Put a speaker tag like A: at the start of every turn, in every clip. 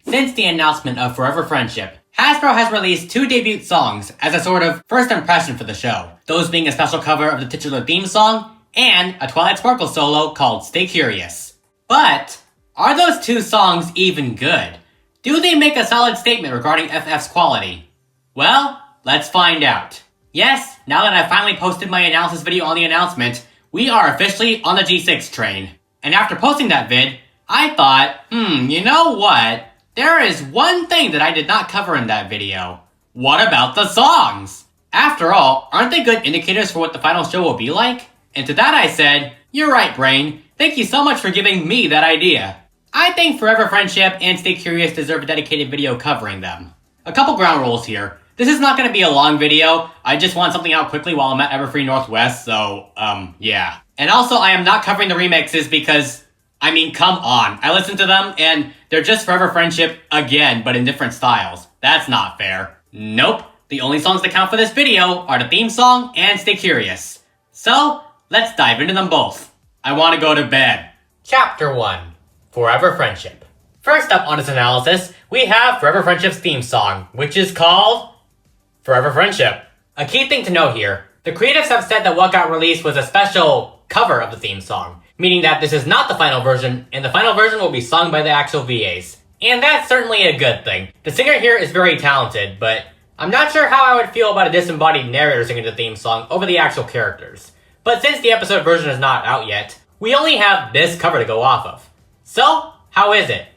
A: Since the announcement of Forever Friendship, Hasbro has released 2 debut songs as a sort of first impression for the show, those being a special cover of the titular theme song and a Twilight Sparkle solo called Stay Curious. But, are those 2 songs even good? Do they make a solid statement regarding FF's quality? Well, let's find out. Yes, now that I've finally posted my analysis video on the announcement, we are officially on the G6 train. And after posting that vid, I thought, you know what? There is one thing that I did not cover in that video. What about the songs? After all, aren't they good indicators for what the final show will be like? And to that I said, you're right, brain. Thank you so much for giving me that idea. I think Forever Friendship and Stay Curious deserve a dedicated video covering them. A couple ground rules here. This is not going to be a long video. I just want something out quickly while I'm at Everfree Northwest, so, yeah. And also, I am not covering the remixes because, I mean, come on. I listened to them, and they're just Forever Friendship again, but in different styles. That's not fair. Nope. The only songs that count for this video are the theme song and Stay Curious. So, let's dive into them both. I want to go to bed. Chapter 1. Forever Friendship. First up on this analysis, we have Forever Friendship's theme song, which is called Forever Friendship. A key thing to note here, the creatives have said that what got released was a special cover of the theme song, meaning that this is not the final version, and the final version will be sung by the actual VAs. And that's certainly a good thing. The singer here is very talented, but I'm not sure how I would feel about a disembodied narrator singing the theme song over the actual characters. But since the episode version is not out yet, we only have this cover to go off of. So, how is it?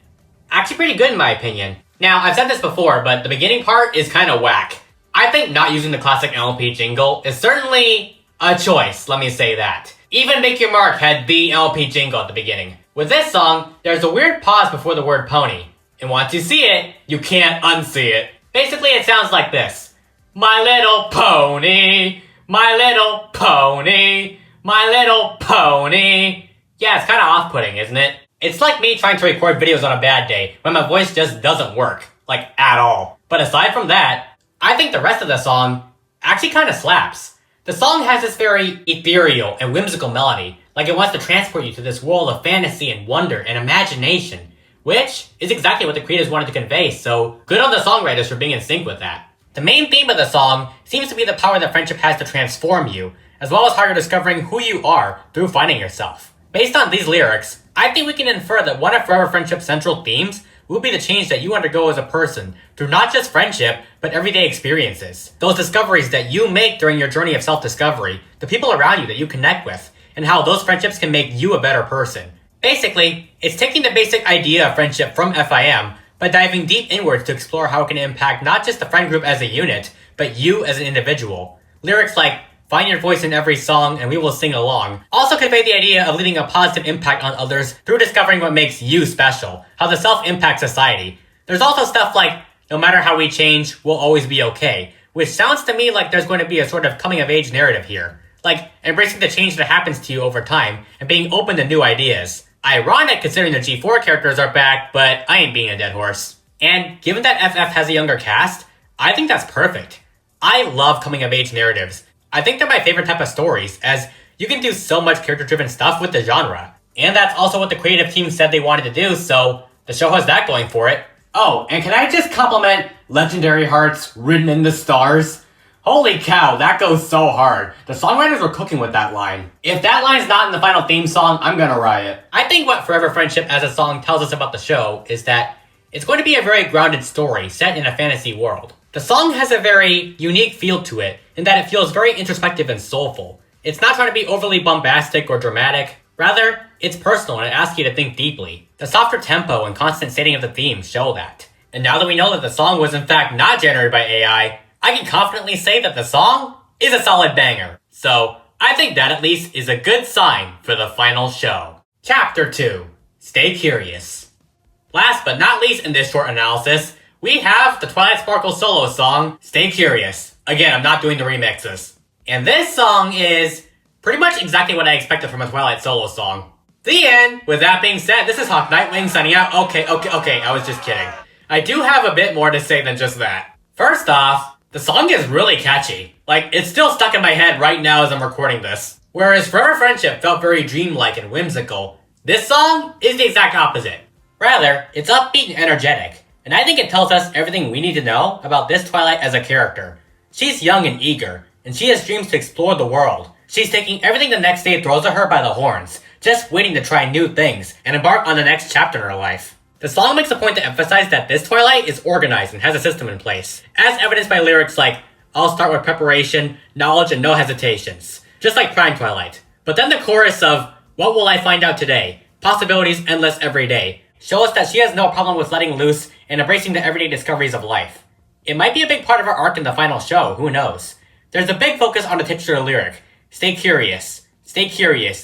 A: Actually pretty good in my opinion. Now, I've said this before, but the beginning part is kinda whack. I think not using the classic MLP jingle is certainly a choice, let me say that. Even Make Your Mark had the MLP jingle at the beginning. With this song, there's a weird pause before the word pony. And once you see it, you can't unsee it. Basically, it sounds like this. My little pony, my little pony, my little pony. Yeah, it's kinda off-putting, isn't it? It's like me trying to record videos on a bad day when my voice just doesn't work. Like, at all. But aside from that, I think the rest of the song actually kind of slaps. The song has this very ethereal and whimsical melody, like it wants to transport you to this world of fantasy and wonder and imagination, which is exactly what the creators wanted to convey, so good on the songwriters for being in sync with that. The main theme of the song seems to be the power that friendship has to transform you, as well as how you're discovering who you are through finding yourself. Based on these lyrics, I think we can infer that one of Forever Friendship's central themes will be the change that you undergo as a person through not just friendship, but everyday experiences. Those discoveries that you make during your journey of self-discovery, the people around you that you connect with, and how those friendships can make you a better person. Basically, it's taking the basic idea of friendship from FIM, but diving deep inwards to explore how it can impact not just the friend group as a unit, but you as an individual. Lyrics like, find your voice in every song and we will sing along also convey the idea of leaving a positive impact on others through discovering what makes you special, how the self impacts society. There's also stuff like, no matter how we change, we'll always be okay, which sounds to me like there's going to be a sort of coming of age narrative here. Like, embracing the change that happens to you over time and being open to new ideas. Ironic considering the G4 characters are back, but I ain't being a dead horse. And given that FF has a younger cast, I think that's perfect. I love coming of age narratives. I think they're my favorite type of stories, as you can do so much character-driven stuff with the genre. And that's also what the creative team said they wanted to do, so the show has that going for it. Oh, and can I just compliment Legendary Hearts Written in the Stars? Holy cow, that goes so hard. The songwriters were cooking with that line. If that line's not in the final theme song, I'm gonna riot. I think what Forever Friendship as a song tells us about the show is that it's going to be a very grounded story set in a fantasy world. The song has a very unique feel to it, in that it feels very introspective and soulful. It's not trying to be overly bombastic or dramatic. Rather, it's personal and it asks you to think deeply. The softer tempo and constant stating of the theme show that. And now that we know that the song was in fact not generated by AI, I can confidently say that the song is a solid banger. So, I think that at least is a good sign for the final show. Chapter 2. Stay Curious. Last but not least in this short analysis, we have the Twilight Sparkle solo song, Stay Curious. Again, I'm not doing the remixes. And this song is pretty much exactly what I expected from a Twilight solo song. The end! With that being said, this is Hawk Nightwing signing out. Okay, I was just kidding. I do have a bit more to say than just that. First off, the song is really catchy. Like, it's still stuck in my head right now as I'm recording this. Whereas Forever Friendship felt very dreamlike and whimsical, this song is the exact opposite. Rather, it's upbeat and energetic. And I think it tells us everything we need to know about this Twilight as a character. She's young and eager, and she has dreams to explore the world. She's taking everything the next day throws at her by the horns, just waiting to try new things and embark on the next chapter in her life. The song makes a point to emphasize that this Twilight is organized and has a system in place, as evidenced by lyrics like, "I'll start with preparation, knowledge, and no hesitations," just like Prime Twilight. But then the chorus of, "What will I find out today? Possibilities endless every day," show us that she has no problem with letting loose and embracing the everyday discoveries of life. It might be a big part of her arc in the final show, who knows? There's a big focus on the titular lyric, stay curious,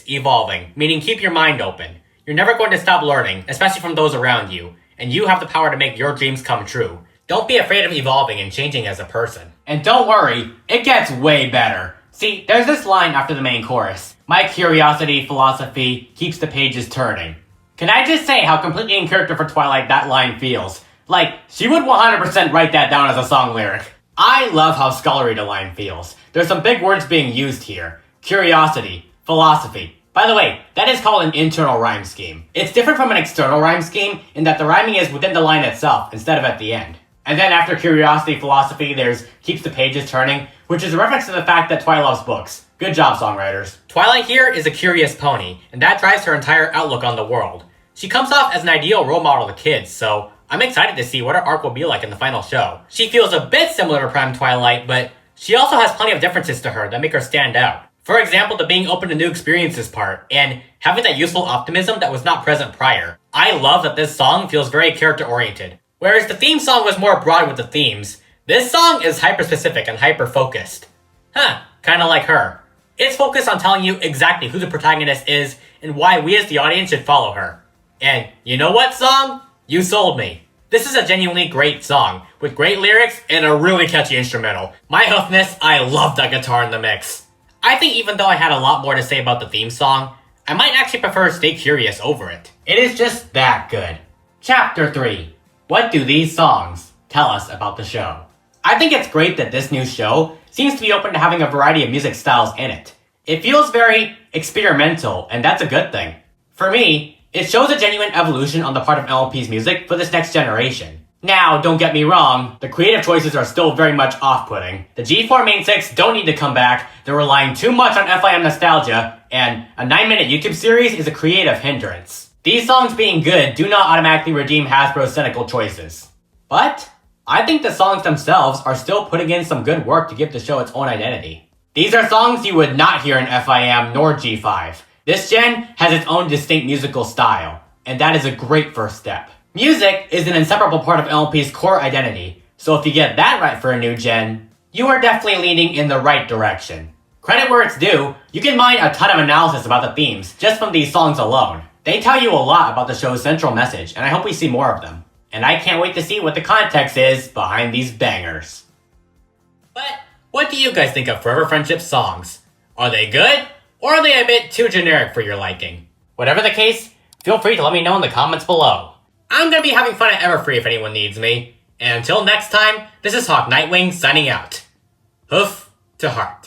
A: evolving, meaning keep your mind open. You're never going to stop learning, especially from those around you, and you have the power to make your dreams come true. Don't be afraid of evolving and changing as a person. And don't worry, it gets way better. See, there's this line after the main chorus, "My curiosity, philosophy, keeps the pages turning." Can I just say how completely in character for Twilight that line feels? Like, she would 100% write that down as a song lyric. I love how scholarly the line feels. There's some big words being used here. Curiosity, philosophy. By the way, that is called an internal rhyme scheme. It's different from an external rhyme scheme in that the rhyming is within the line itself instead of at the end. And then after curiosity, philosophy, there's keeps the pages turning, which is a reference to the fact that Twilight loves books. Good job, songwriters. Twilight here is a curious pony, and that drives her entire outlook on the world. She comes off as an ideal role model to kids, so I'm excited to see what her arc will be like in the final show. She feels a bit similar to Prime Twilight, but she also has plenty of differences to her that make her stand out. For example, the being open to new experiences part, and having that useful optimism that was not present prior. I love that this song feels very character-oriented. Whereas the theme song was more broad with the themes, this song is hyper-specific and hyper-focused. Kinda like her. It's focused on telling you exactly who the protagonist is and why we as the audience should follow her. And you know what, song? You sold me. This is a genuinely great song, with great lyrics and a really catchy instrumental. My hoofness, I love that guitar in the mix. I think even though I had a lot more to say about the theme song, I might actually prefer Stay Curious over it. It is just that good. Chapter 3. What do these songs tell us about the show? I think it's great that this new show seems to be open to having a variety of music styles in it. It feels very experimental, and that's a good thing. For me, it shows a genuine evolution on the part of MLP's music for this next generation. Now, don't get me wrong, the creative choices are still very much off-putting. The G4 Main 6 don't need to come back, they're relying too much on FIM nostalgia, and a 9-minute YouTube series is a creative hindrance. These songs being good do not automatically redeem Hasbro's cynical choices. But I think the songs themselves are still putting in some good work to give the show its own identity. These are songs you would not hear in FIM nor G5. This gen has its own distinct musical style, and that is a great first step. Music is an inseparable part of MLP's core identity, so if you get that right for a new gen, you are definitely leaning in the right direction. Credit where it's due, you can mine a ton of analysis about the themes just from these songs alone. They tell you a lot about the show's central message, and I hope we see more of them. And I can't wait to see what the context is behind these bangers. But what do you guys think of Forever Friendship's songs? Are they good, or are they a bit too generic for your liking? Whatever the case, feel free to let me know in the comments below. I'm gonna be having fun at Everfree if anyone needs me. And until next time, this is Hawk Nightwing signing out. Hoof to heart.